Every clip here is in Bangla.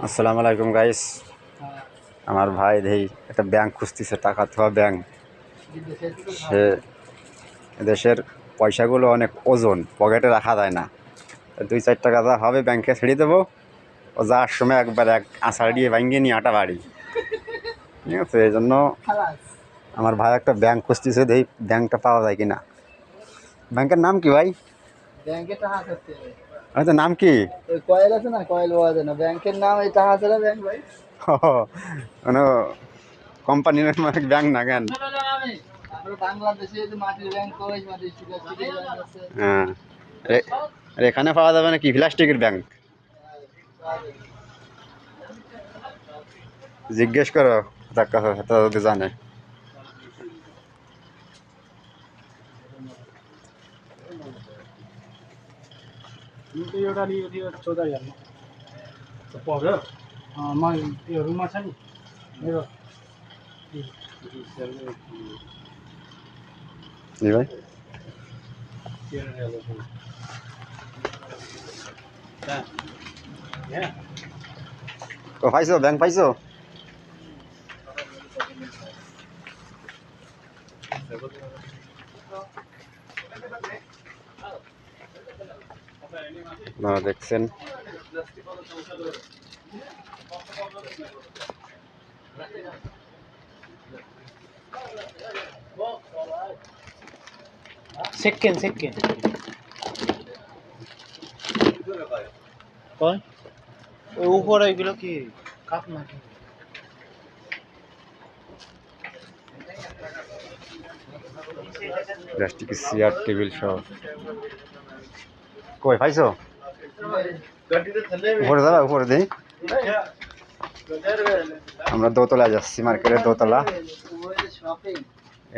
আসসালামু আলাইকুম গাইস। আমার ভাই দেই একটা ব্যাংক খুঁজতেছে, টাকা থোয়া ব্যাংক। সে দেশের পয়সাগুলো অনেক ওজন, পকেটে রাখা যায় না। 2-4 টাকা যা হবে ব্যাংকে ছেড়ে দেবো, ও যাওয়ার সময় একবার এক আষাঢ় দিয়ে ভাঙিয়ে নিয়ে আটা বাড়ি। ঠিক আছে, এই জন্য আমার ভাই একটা ব্যাংক খুঁজতেছে, দেই ব্যাংকটা পাওয়া যায় কিনা। ব্যাংকের নাম কি ভাই? ব্যাংকে টাকা থাকতে আচ্ছা, নাম কি? ওই কয়েল আছে না, কয়েল পাওয়া যায় না। ব্যাংকের নাম এই টাকা ছাড়া ব্যাংক ভাই। কোনো কোম্পানির ব্যাংক না কেন? আমরা বাংলাদেশে যে মাটির ব্যাংক কই, মাটির ব্যাংক আছে। হ্যাঁ, আর এখানে পাওয়া যাবে না কি প্লাস্টিকের ব্যাংক? জিজ্ঞেস করো তার কাছে, তা যদি জানে। रुममा छ नि मेरो জি ভাই, ও পাইছো, ব্যাংক পাইছো? আপনারা দেখছেন सेकेन्ड কোন ওই উপরে এগুলো কি কাপ নাকি? প্লাস্টিকের চেয়ার টেবিল সহ। কই পাইছো? উপরে যাবা, উপরে দেই। আমরা দোতলা যাচ্ছি, মার্কেটের দোতলা।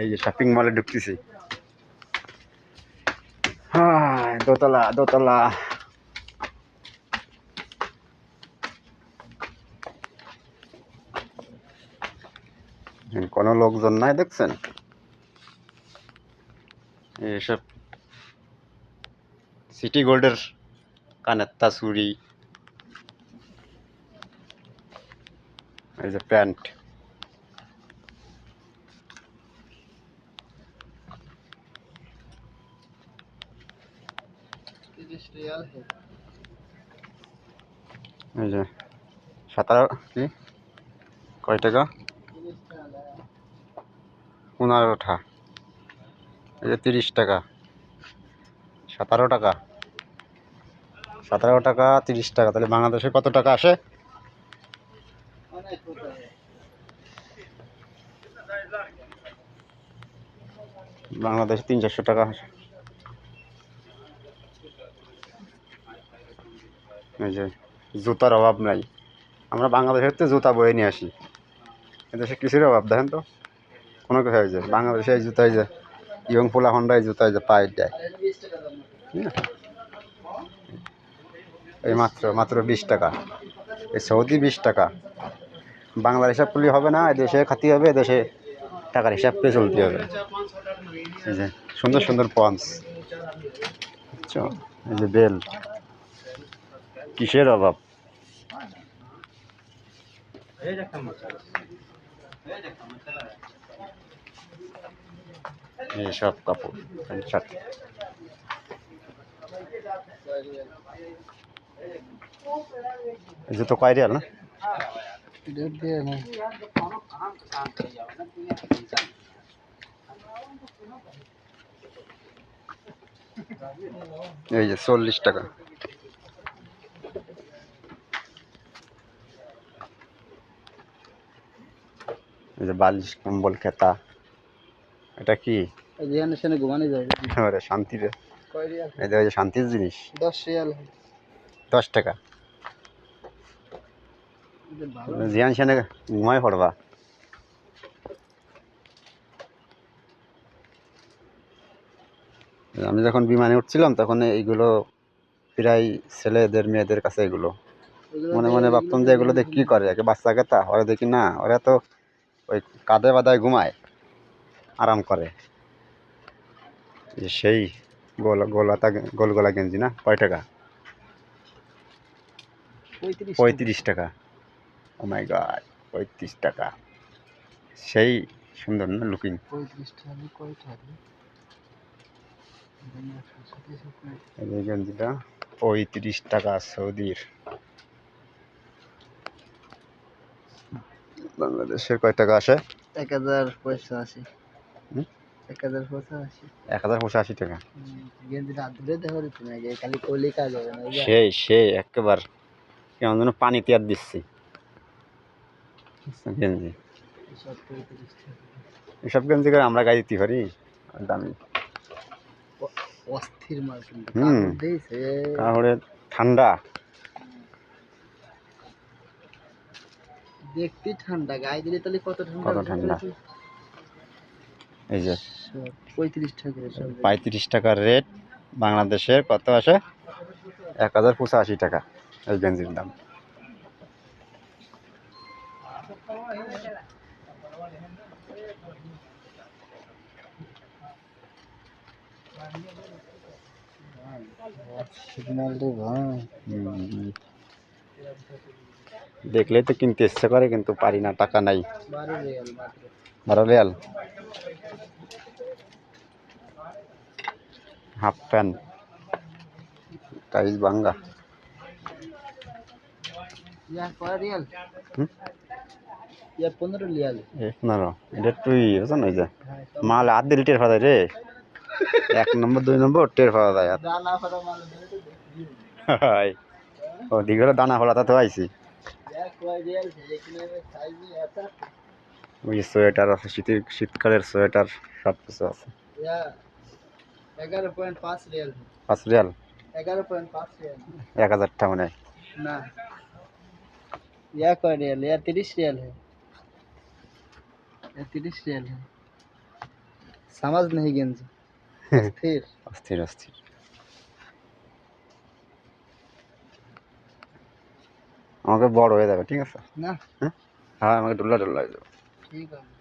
এই যে শপিং মলে ঢুকতেছি। হ্যাঁ, দোতলা দোতলা। কোনো লোকজন নাই দেখছেন? এইসব সিটি গোল্ডের কানের চুড়ি, এই যে প্যান্ট। এই যে 17 কি কয় টাকা? 15টা। এই যে 30 টাকা, 17 টাকা, 17 টাকা, 30 টাকা। তাহলে বাংলাদেশে কত টাকা আসে? বাংলাদেশে 300-400 টাকা আসে। এই যে জুতার অভাব নাই। আমরা বাংলাদেশের তো জুতা বয়ে নিয়ে আসি, এদেশে কিছুর অভাব দেখেন তো, কোনো কিছু হয়ে যায়। বাংলাদেশে এই জুতাই যে ইয়ং পোলা হন্ডা, এই জুতাই যে পায়ে দেয়। এই মাত্র মাত্র 20 টাকা। এই সৌদি 20 টাকা। বাংলার হিসাব করলে হবে না, এদেশে খাতি হবে, এদেশে টাকার হিসাব করে চলতে হবে। এই যে সুন্দর সুন্দর পঞ্চ, বুঝছো? এই যে বেল্ট, কিসের অভাব? এই সব কাপড়, প্যান্ট শার্ট। এই জুতো কয় রিয়াল না? এই যে 40 টাকা। এই যে বালিশ, কম্বল, খেতা। এটা কি? ঘুমানো যায়। আরে শান্তি রে। এই যে শান্তির জিনিস। 10 রিয়াল। 10 টাকা। জিয়ান সেনে ঘুমাই পড়বা। আমি যখন বিমানে উঠছিলাম তখন এইগুলো প্রায় ছেলেদের মেয়েদের কাছে এগুলো। মনে মনে ভাবতাম যে এগুলো দিয়ে কী করে, একে বাচ্চা কেতা ওরা দেখি না, ওরা তো ওই কাঁধে বাঁধায় ঘুমায়, আরাম করে। সেই গোল গলা গেঞ্জি না, কয় টাকা? 35 টাকা। ও মাই গড, 35 টাকা। সেই সুন্দর না লুকিং। 35 টাকা কয়টা রে? এই গেঞ্জিটা 35 টাকা সৌদির। বাংলাদেশের কয় টাকা আসে? 1085। হুম? 1085। 1085 টাকা। গেঞ্জিটা হাত ধরে দেখো দিতে না, খালি কলি কাজ হবে না। সেই একেবার কেমন যেন পানি তিয়ার দিচ্ছি গেঞ্জি। সব 35 টাকা। এসব গেঞ্জি করে আমরা গায়ে দিতে পারি দামি। অস্থির মাল কিন্তু হুম। কাপড় দিয়েছে। তাহলে ঠান্ডা। দেখতে ঠান্ডা, গায়ে দিলে তাহলে কত ঠান্ডা কত ঠান্ডা। এই যে 35 টাকা সব। 35 টাকার রেট। বাংলাদেশের কত আসে? 1085 টাকা এই গেঞ্জির দাম। সিগন্যাল রে ভাই। হুম। দেখলেই তো কিনতে ইচ্ছে করে কিন্তু পারি না, টাকা নাই। 12 রিয়াল মাত্র। 12 রিয়াল। হাফ প্যান্ট টাইস ভাঙ্গা। ইয়া কয় রিয়াল? হুম? ইয়া 15 রিয়াল। 15। এটা তুই বুঝছো না? এই যে মাল হাত দিলে টের পাওয়া যায় রে। 1 নম্বর 2 নম্বর টের পাওয়া যায় আর। দানা ফেরা মাল ধরে তো দেখি। হাই, ও দিঘলে দানা ফলাতে তো আইছি। ইয়া কয় রিয়াল এখানে সাইজ আছে। ওই সোয়েটার আছে, শীতকালের সোয়েটার সব কিছু আছে। ইয়া 11.5 রিয়াল। 5 রিয়াল। 11.5 রিয়াল। 1000 টা মনে হয়। ना यह कौन रियल है? यह 30 रियल है। यह 30 रियल है। समझ नहीं गेंजी। अस्थिर। অস্থির অস্থির। আমাকে বড় হয়ে যাবে, ঠিক আছে? ना হ্যাঁ, আমাকে ডুল্লা ডুল্লা হয়ে যাবে। ठीक है।